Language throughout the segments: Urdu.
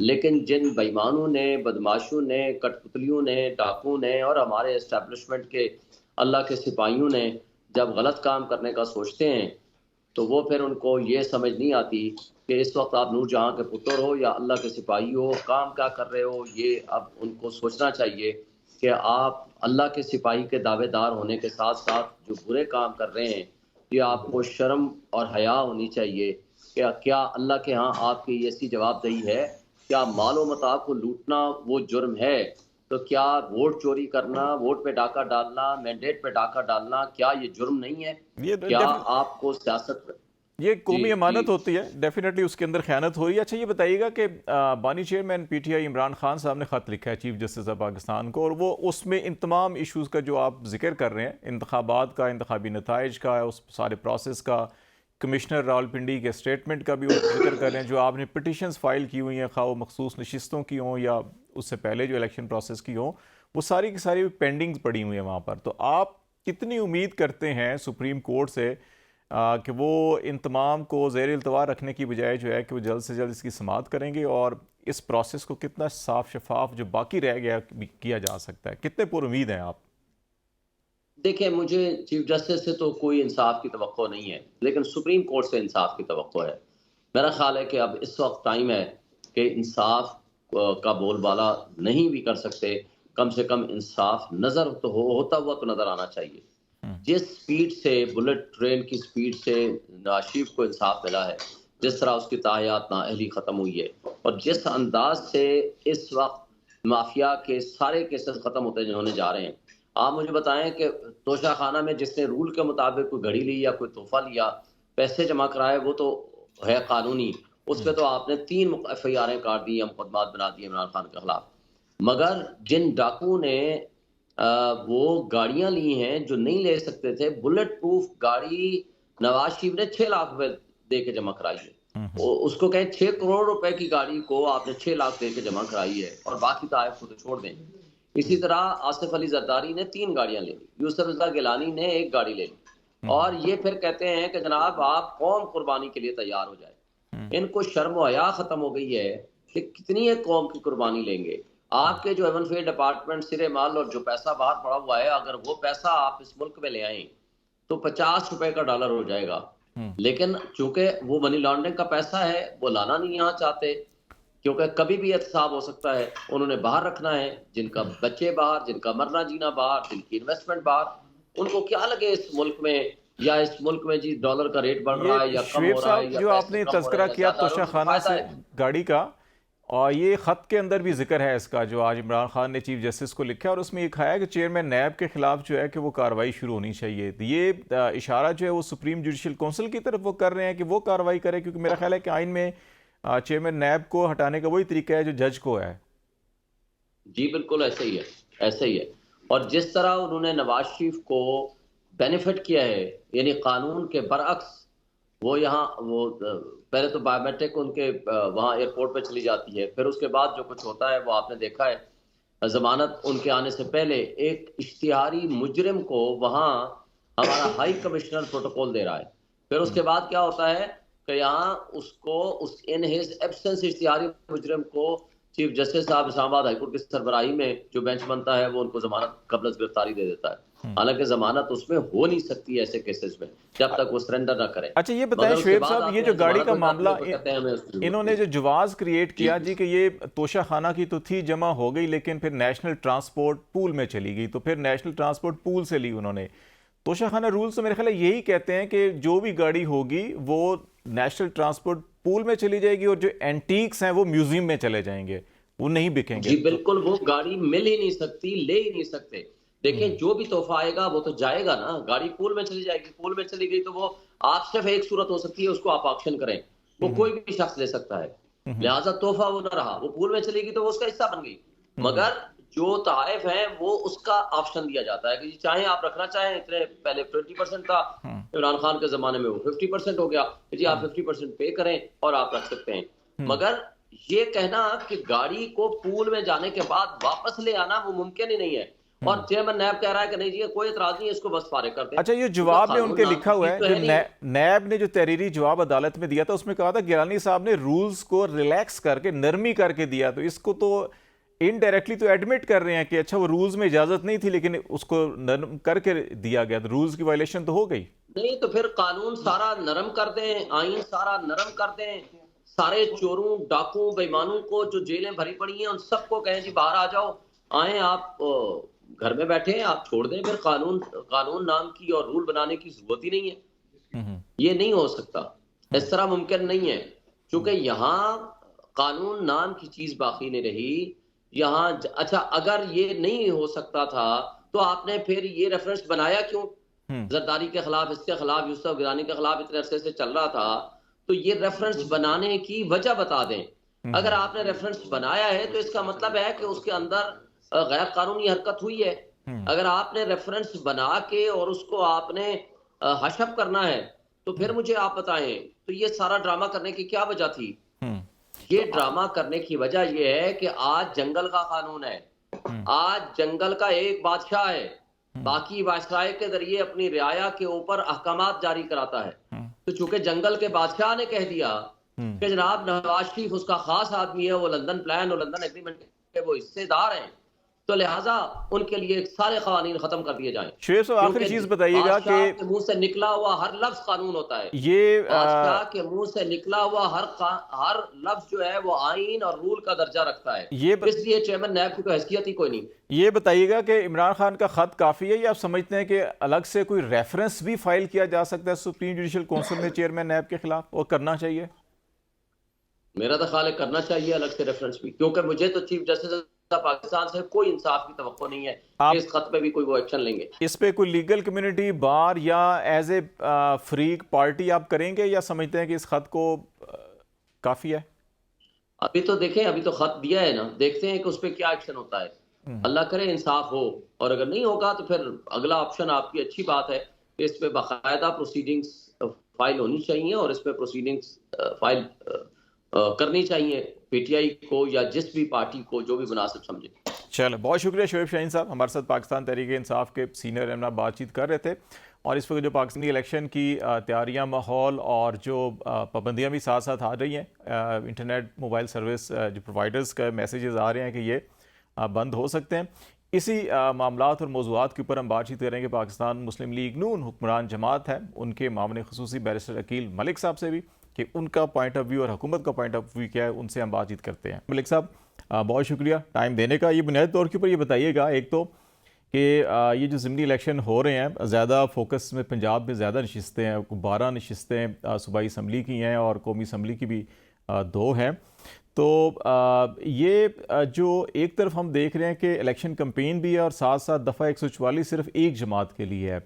لیکن جن بےایمانوں نے، بدماشوں نے، کٹ پتلیوں نے، ڈاکوں نے اور ہمارے اسٹیبلشمنٹ کے اللہ کے سپاہیوں نے جب غلط کام کرنے کا سوچتے ہیں تو وہ پھر ان کو یہ سمجھ نہیں آتی کہ اس وقت آپ نور جہاں کے پتر ہو یا اللہ کے سپاہی ہو، کام کیا کر رہے ہو. یہ اب ان کو سوچنا چاہیے کہ آپ اللہ کے سپاہی کے دعوے دار ہونے کے ساتھ ساتھ جو برے کام کر رہے ہیں یہ آپ کو شرم اور حیا ہونی چاہیے کہ کیا اللہ کے ہاں آپ کی ایسی جواب دہی ہے؟ کیا مال و متاع کو لوٹنا وہ جرم ہے؟ تو کیا ووٹ چوری کرنا، ووٹ پہ ڈاکہ ڈالنا، مینڈیٹ پہ ڈاکہ ڈالنا، کیا یہ جرم نہیں ہے؟ کیا آپ کو سیاست یہ جی قومی جی امانت ہوتی ہے، ڈیفینیٹلی اس کے اندر خیانت ہو رہی ہے. اچھا یہ بتائیے گا کہ بانی chairman P T I Imran Khan صاحب نے خط لکھا ہے چیف جسٹس آف پاکستان کو، اور وہ اس میں ان تمام ایشوز کا جو آپ ذکر کر رہے ہیں، انتخابات کا، انتخابی نتائج کا، اس سارے پروسیس کا، کمشنر راولپنڈی کے اسٹیٹمنٹ کا بھی وہ ذکر کر رہے ہیں، جو آپ نے پٹیشنز فائل کی ہوئی ہیں، خواہ وہ مخصوص نشستوں کی ہوں یا اس سے پہلے جو الیکشن پروسیس کی ہوں، وہ ساری کی ساری پینڈنگز پڑی ہوئی ہیں وہاں پر. تو آپ کتنی امید کرتے ہیں سپریم کورٹ سے کہ وہ ان تمام کو زیر التوا رکھنے کی بجائے جو ہے کہ وہ جلد سے جلد اس کی سماعت کریں گے، اور اس پروسیس کو کتنا صاف شفاف جو باقی رہ گیا کیا جا سکتا ہے؟ کتنے پر امید ہیں آپ؟ دیکھیں، مجھے چیف جسٹس سے تو کوئی انصاف کی توقع نہیں ہے، لیکن سپریم کورٹ سے انصاف کی توقع ہے. میرا خیال ہے کہ اب اس وقت ٹائم ہے کہ انصاف کا بول بالا نہیں بھی کر سکتے، کم سے کم انصاف نظر تو ہوتا ہوا تو نظر آنا چاہیے. جس سپیڈ سے بلٹ ٹرین کی سپیڈ سے نواز شریف کو انصاف ملا ہے، جس طرح اس کی تاحیات نااہلی ختم ہوئی ہے، اور جس انداز سے اس وقت مافیا کے سارے کیسز ختم ہوتے ہونے جا رہے ہیں. آپ مجھے بتائیں کہ توشہ خانہ میں جس نے رول کے مطابق کوئی گھڑی لی یا کوئی تحفہ لیا، پیسے جمع کرائے، وہ تو ہے قانونی، اس پہ تو آپ نے 3 FIR کاٹ دی یا مقدمات بنا دیے عمران خان کے خلاف. مگر جن ڈاکو نے وہ گاڑیاں لی ہیں جو نہیں لے سکتے تھے، بلٹ پروف گاڑی نواز شریف نے 6 لاکھ روپے دے کے جمع کرائی ہے. اس کو کہیں 6 کروڑ روپے کی گاڑی کو آپ نے 6 لاکھ دے کے جمع کرائی ہے، اور باقی تحائف کو تو چھوڑ دیں. اسی طرح آصف علی زرداری نے 3 گاڑیاں لے لی، یوسف رضا گیلانی نے 1 گاڑی لے لی، اور یہ پھر کہتے ہیں کہ جناب آپ قوم قربانی کے لیے تیار ہو جائے. ان کو شرم و حیا ختم ہو گئی ہے کہ کتنی ایک قوم کی قربانی لیں گے. آپ کے جو ایون فیئر ڈپارٹمنٹ سرے مال اور جو پیسہ باہر پڑا ہوا ہے، اگر وہ پیسہ آپ اس ملک میں لے آئیں تو 50 روپے کا ڈالر ہو جائے گا. لیکن چونکہ وہ منی لانڈرنگ کا پیسہ ہے، وہ لانا نہیں یہاں چاہتے، کیونکہ کبھی بھی احتساب ہو سکتا ہے. انہوں نے باہر رکھنا ہے، جن کا بچے باہر، جن کا مرنا جینا باہر، جن کی انویسٹمنٹ باہر. ان کو کیا لگے اس ملک میں، یا اس ملک میں جی ڈالر کا ریٹ بڑھ رہا ہے یہ یا کم شعیب ہو رہا ہے، صاحب یا جو آپ پیسے نے کم ہو رہے تذکرہ ہیں یا کیا زیادہ ہو رہے توشہ ہیں، ان کو خانہ فائدہ سے ہے. گاڑی کا، اور یہ خط کے اندر بھی ذکر ہے اس کا جو آج عمران خان نے چیف جسٹس کو لکھا ہے، اور اس میں یہ کہا ہے کہ چیئرمین نیب کے خلاف جو ہے کہ وہ کارروائی شروع ہونی چاہیے. یہ اشارہ جو ہے وہ سپریم جوڈیشل کونسل کی طرف وہ کر رہے ہیں کہ وہ کارروائی کرے، کیونکہ میرا خیال ہے کہ آئین میں چیئرمین نیب کو ہٹانے کا وہی طریقہ ہے جو جج کو ہے. جی بالکل ایسے ہی ہے، ایسے ہی ہے. اور جس طرح انہوں نے نواز شریف کو بینیفٹ کیا ہے، یعنی قانون کے برعکس، وہ یہاں وہ پہلے تو بایو میٹرک ان کے وہاں ایئرپورٹ پہ چلی جاتی ہے، پھر اس کے بعد جو کچھ ہوتا ہے وہ آپ نے دیکھا ہے. ضمانت ان کے آنے سے پہلے ایک اشتہاری مجرم کو وہاں ہمارا ہائی کمشنر پروٹوکول دے رہا ہے. پھر اس کے بعد کیا ہوتا ہے کہ یہاں اس کو ان ہز ایبسنس اشتہاری مجرم کو چیف جسٹس صاحب اسلام آباد ہائی کورٹ کی سربراہی میں جو بینچ بنتا ہے، وہ ان کو ضمانت قبل از گرفتاری دے دیتا ہے. حالانکہ ضمانت اس میں ہو نہیں سکتی ایسے کیسز میں جب تک وہ سرنڈر نہ کریں. اچھا یہ بتائیں شعیب صاحب، یہ جو گاڑی کا معاملہ انہوں نے جو جواز کریٹ کیا جی کہ یہ توشہ خانہ کی تو تھی، جمع ہو گئی، لیکن پھر نیشنل ٹرانسپورٹ پول میں چلی گئی، تو پھر نیشنل ٹرانسپورٹ پول سے لی انہوں نے. توشہ خانہ رولز تو میرے خیال ہے یہی کہتے ہیں کہ جو بھی گاڑی ہوگی وہ نیشنل ٹرانسپورٹ پول میں چلی جائے گی، اور جو اینٹیکس ہیں وہ میوزیم میں چلے جائیں گے، وہ نہیں بکیں گے. جی بالکل، وہ گاڑی مل ہی نہیں سکتی، لے ہی نہیں سکتے. دیکھیں جو بھی تحفہ آئے گا وہ تو جائے گا نا. گاڑی پول میں چلی جائے گی، پول میں چلی گئی تو وہ آپ صرف ایک صورت ہو سکتی ہے، اس کو آپ آکشن کریں، وہ کوئی بھی شخص لے سکتا ہے. لہٰذا تحفہ وہ نہ رہا، وہ پول میں چلی گئی تو وہ اس کا حصہ بن گئی. مگر جو تحائف ہیں وہ اس کا آپشن دیا جاتا ہے کہ چاہیں آپ رکھنا چاہیں. اتنے پہلے 20% تھا، عمران خان کے زمانے میں وہ 50% ہو گیا کہ جی آپ 50% پے کریں اور آپ رکھ سکتے ہیں. مگر یہ کہنا کہ گاڑی کو پول میں جانے کے بعد واپس لے آنا وہ ممکن ہی نہیں ہے. اور چیئرمین نیب کہہ رہا ہے کہ نہیں جی کوئی اعتراض نہیں ہے، اس کو بس فارغ کر دیں۔ اچھا، یہ جواب میں ان کے لکھا ہوا ہے جو نیب نے جو تحریری جواب عدالت میں دیا تھا، اس میں کہا تھا گیلانی صاحب نے رولز کو ریلیکس کر کے نرمی کر کے دیا، تو اس کو تو انڈائریکٹلی تو ایڈمٹ کر رہے ہیں کہ اچھا وہ رولز میں اجازت نہیں تھی لیکن اس کو نرم کر کے دیا گیا، تو رولز کی وائلیشن تو ہو گئی۔ نہیں تو پھر قانون سارا نرم کر دیں، آئین سارا نرم کر دیں، سارے چوروں ڈاکوں بےایمانوں کو جو جیلیں بھری پڑی ہیں ان سب کو کہیں جی باہر آ جاؤ، آئیں آپ گھر میں بیٹھے ہیں، آپ چھوڑ دیں، پھر قانون نام کی اور رول بنانے کی ضرورت ہی نہیں ہے۔ یہ نہیں ہو سکتا، اس طرح ممکن نہیں ہے، چونکہ یہاں قانون نام کی چیز باقی نہیں رہی یہاں۔ اچھا اگر یہ نہیں ہو سکتا تھا تو آپ نے پھر یہ ریفرنس بنایا کیوں؟ زرداری کے خلاف، اس کے خلاف، یوسف گیلانی کے خلاف اتنے عرصے سے چل رہا تھا، تو یہ ریفرنس بنانے کی وجہ بتا دیں۔ اگر آپ نے ریفرنس بنایا ہے تو اس کا مطلب ہے کہ اس کے اندر غیر قانونی حرکت ہوئی ہے۔ اگر آپ نے ریفرنس بنا کے اور اس کو آپ نے حشب کرنا ہے تو پھر مجھے آپ بتائیں تو یہ سارا ڈرامہ کرنے کی کیا وجہ تھی؟ یہ ڈرامہ کرنے کی وجہ یہ ہے کہ آج جنگل کا قانون ہے، آج جنگل کا ایک بادشاہ ہے، باقی بادشاہ کے ذریعے اپنی رعایا کے اوپر احکامات جاری کراتا ہے۔ تو چونکہ جنگل کے بادشاہ نے کہہ دیا کہ جناب نواز شریف اس کا خاص آدمی ہے، وہ لندن پلان اور لندن ایگریمنٹ کے وہ حصے دار ہیں، تو لہٰذا ان کے لیے سارے قوانین ختم کر دیے جائیں۔ شریف صاحب آخری چیز بتائیے گا کہ بادشاہ کے منہ سے نکلا ہوا ہر لفظ قانون ہوتا ہے، یہ بادشاہ کے منہ سے نکلا ہوا ہر لفظ جو ہے وہ آئین اور رول کا درجہ رکھتا ہے، اس لیے چیئرمین نیب کی تو حیثیت ہی کوئی نہیں۔ یہ بتائیے گا کہ عمران خان کا خط کافی ہے یا آپ سمجھتے ہیں کہ الگ سے کوئی ریفرنس بھی فائل کیا جا سکتا ہے سپریم جوڈیشل کونسل میں چیئرمین نیب کے خلاف، اور کرنا چاہیے؟ میرا تو خیال ہے کرنا چاہیے الگ سے ریفرنس بھی، کیونکہ مجھے تو چیف جسٹس پاکستان سے کوئی انصاف کی توقع نہیں ہے کہ اس خط پہ بھی کوئی وہ ایکشن لیں گے۔ اس پہ کوئی لیگل کمیونٹی بار یا ایز اے فریق پارٹی آپ کریں گے یا سمجھتے ہیں کہ اس خط کو کافی ہے؟ ابھی تو دیکھیں، ابھی تو خط دیا ہے نا، دیکھتے ہیں کہ اس پہ کیا ایکشن ہوتا ہے۔ اللہ کرے انصاف ہو، اور اگر نہیں ہوگا تو پھر اگلا آپشن آپ کی اچھی بات ہے کہ اس پہ باقاعدہ پروسیڈنگز فائل ہونی چاہیے، اور اس پہ پروسیڈنگز فائل کرنی چاہیے پی ٹی آئی کو یا جس بھی پارٹی کو جو بھی مناسب سمجھے۔ چلو بہت شکریہ شعیب شاہین صاحب، ہمارے ساتھ پاکستان تحریک انصاف کے سینئر رہنما بات چیت کر رہے تھے، اور اس وقت جو پاکستانی الیکشن کی تیاریاں، ماحول اور جو پابندیاں بھی ساتھ ساتھ آ رہی ہیں، انٹرنیٹ موبائل سروس جو پرووائڈرز کا میسیجز آ رہے ہیں کہ یہ بند ہو سکتے ہیں، اسی معاملات اور موضوعات کے اوپر ہم بات چیت کریں گے پاکستان مسلم لیگ نون حکمران جماعت ہے ان کے معاون خصوصی بیرسٹر عقیل ملک صاحب سے بھی، کہ ان کا پوائنٹ آف ویو اور حکومت کا پوائنٹ آف ویو کیا ہے، ان سے ہم بات چیت کرتے ہیں۔ ملک صاحب بہت شکریہ ٹائم دینے کا۔ یہ بنیادی طور کے اوپر یہ بتائیے گا ایک تو کہ یہ جو ضمنی الیکشن ہو رہے ہیں، زیادہ فوکس میں پنجاب میں زیادہ نشستیں ہیں، 12 نشستیں صوبائی اسمبلی کی ہیں اور قومی اسمبلی کی بھی 2 ہیں، تو یہ جو ایک طرف ہم دیکھ رہے ہیں کہ الیکشن کمپین بھی ہے اور ساتھ ساتھ دفعہ 144 صرف ایک جماعت کے لیے ہے،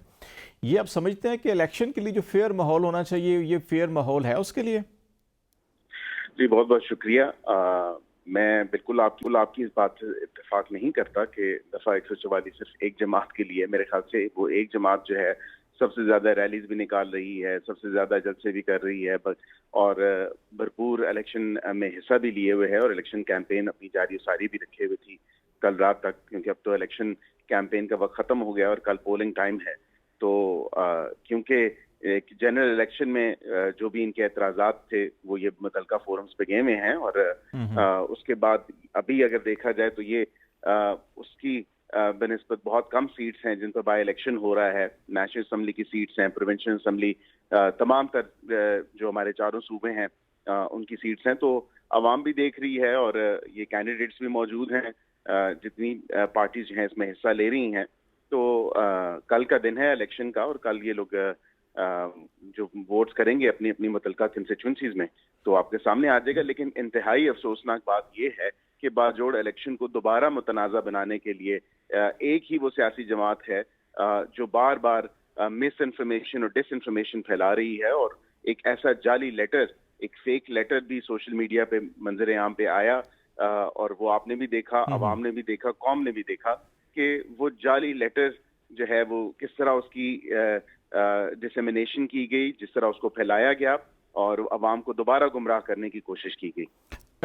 یہ آپ سمجھتے ہیں کہ الیکشن کے لیے جو فیئر ماحول ہونا چاہیے یہ فیئر ماحول ہے اس کے لیے؟ جی بہت بہت شکریہ۔ میں بالکل آپ کی اس بات سے اتفاق نہیں کرتا کہ دفعہ 144 صرف ایک جماعت کے لیے۔ میرے خیال سے وہ ایک جماعت جو ہے سب سے زیادہ ریلیز بھی نکال رہی ہے، سب سے زیادہ جلسے بھی کر رہی ہے، اور بھرپور الیکشن میں حصہ بھی لیے ہوئے ہے، اور الیکشن کیمپین اپنی جاری و ساری بھی رکھے ہوئے تھی کل رات تک، کیونکہ اب تو الیکشن کیمپین کا وقت ختم ہو گیا اور کل پولنگ ٹائم ہے۔ تو کیونکہ ایک جنرل الیکشن میں جو بھی ان کے اعتراضات تھے وہ یہ متعلقہ فورمز پہ گئے ہوئے ہیں، اور اس کے بعد ابھی اگر دیکھا جائے تو یہ اس کی بنسبت بہت کم سیٹس ہیں جن پر بائی الیکشن ہو رہا ہے۔ نیشنل اسمبلی کی سیٹس ہیں، پروونشل اسمبلی، تمام تر جو ہمارے چاروں صوبے ہیں ان کی سیٹس ہیں، تو عوام بھی دیکھ رہی ہے اور یہ کینڈیڈیٹس بھی موجود ہیں، جتنی پارٹیز ہیں اس میں حصہ لے رہی ہیں۔ تو کل کا دن ہے الیکشن کا، اور کل یہ لوگ جو ووٹس کریں گے اپنی اپنی متعلقہ کنسٹیچوئنسیز میں تو آپ کے سامنے آ جائے گا۔ لیکن انتہائی افسوسناک بات یہ ہے کہ باجوڑ الیکشن کو دوبارہ متنازع بنانے کے لیے ایک ہی وہ سیاسی جماعت ہے جو بار بار مس انفارمیشن اور ڈس انفارمیشن پھیلا رہی ہے، اور ایک ایسا جعلی لیٹر، ایک فیک لیٹر بھی سوشل میڈیا پہ منظر عام پہ آیا، اور وہ آپ نے بھی دیکھا، عوام نے بھی دیکھا، قوم نے بھی دیکھا کہ وہ جعلی لیٹر جو ہے وہ کس طرح اس کی ڈسیمینیشن کی گئی، جس طرح اس کو پھیلایا گیا اور عوام کو دوبارہ گمراہ کرنے کی کوشش کی گئی۔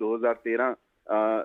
2013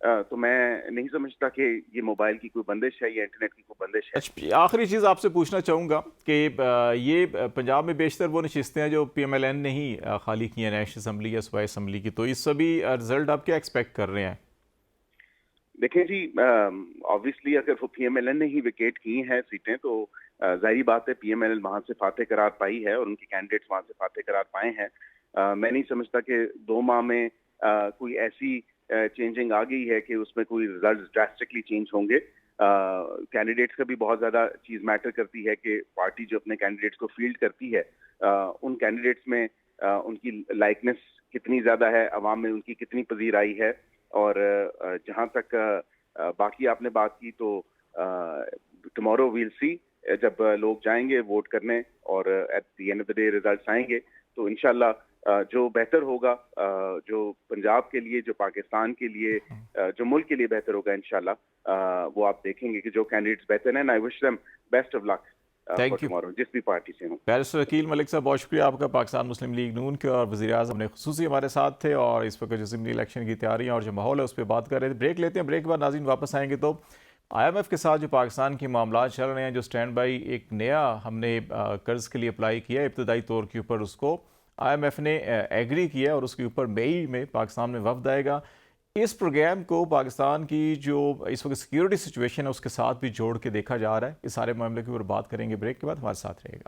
تو میں نہیں سمجھتا کہ یہ موبائل کی کوئی بندش ہے یا انٹرنیٹ کی کوئی بندش ہے۔ اچھا، آخری چیز آپ سے پوچھنا چاہوں گا کہ یہ پنجاب میں بیشتر وہ نشستیں ہیں جو پی ایم ایل این نے ہی خالی کی ہیں، نیشنل اسمبلی یا صوبائی اسمبلی کی، تو اس سے بھی رزلٹ آپ کیا ایکسپیکٹ کر رہے ہیں؟ دیکھیں جی، آبویسلی اگر وہ پی ایم ایل این نے ہی ویکیٹ کی ہیں سیٹیں تو ظاہری بات ہے پی ایم ایل این وہاں سے فاتح قرار پائی ہے اور ان کے کینڈیڈیٹس وہاں سے فاتح قرار پائے ہیں۔ میں نہیں سمجھتا کہ 2 ماہ میں کوئی ایسی چینجنگ آ گئی ہے کہ اس میں کوئی ریزلٹس ڈراسٹکلی چینج ہوں گے۔ کینڈیڈیٹس کا بھی بہت زیادہ چیز میٹر کرتی ہے کہ پارٹی جو اپنے کینڈیڈیٹس کو فیلڈ کرتی ہے ان کینڈیڈیٹس میں ان کی لائکنس کتنی زیادہ ہے، عوام میں ان کی کتنی پذیرائی ہے۔ اور جہاں تک باقی آپ نے بات کی تو ٹمارو ویل سی، جب لوگ جائیں گے ووٹ کرنے اور at the end of the day results آئیں گے تو انشاءاللہ جو بہتر ہوگا، جو پنجاب کے لیے، جو پاکستان کے لیے، جو ملک کے لیے بہتر ہوگا انشاءاللہ وہ آپ دیکھیں گے کہ جو کینڈیڈیٹس بہتر ہیں۔ I wish them best of luck for tomorrow, جس بھی پارٹی سے ہوں۔ بیرسٹر عقیل ملک صاحب، بہت شکریہ آپ کا۔ پاکستان مسلم لیگ نون کے اور وزیر اعظم نے خصوصی ہمارے ساتھ تھے اور اس وقت جو ضمنی الیکشن کی تیاریاں اور جو ماحول ہے اس پہ بات کر رہے تھے۔ بریک لیتے ہیں، بریک کے بعد ناظرین واپس آئیں گے تو آئی ایم ایف کے ساتھ جو پاکستان کے معاملات چل رہے ہیں، جو سٹینڈ بائی ایک نیا ہم نے قرض کے لیے اپلائی کیا ہے ابتدائی طور کے اوپر، اس کو آئی ایم ایف نے ایگری کیا ہے اور اس کے اوپر مئی میں پاکستان میں وفد آئے گا۔ اس پروگرام کو پاکستان کی جو اس وقت سیکیورٹی سچویشن ہے اس کے ساتھ بھی جوڑ کے دیکھا جا رہا ہے۔ اس سارے معاملے کے اوپر بات کریں گے بریک کے بعد، ہمارے ساتھ رہے گا۔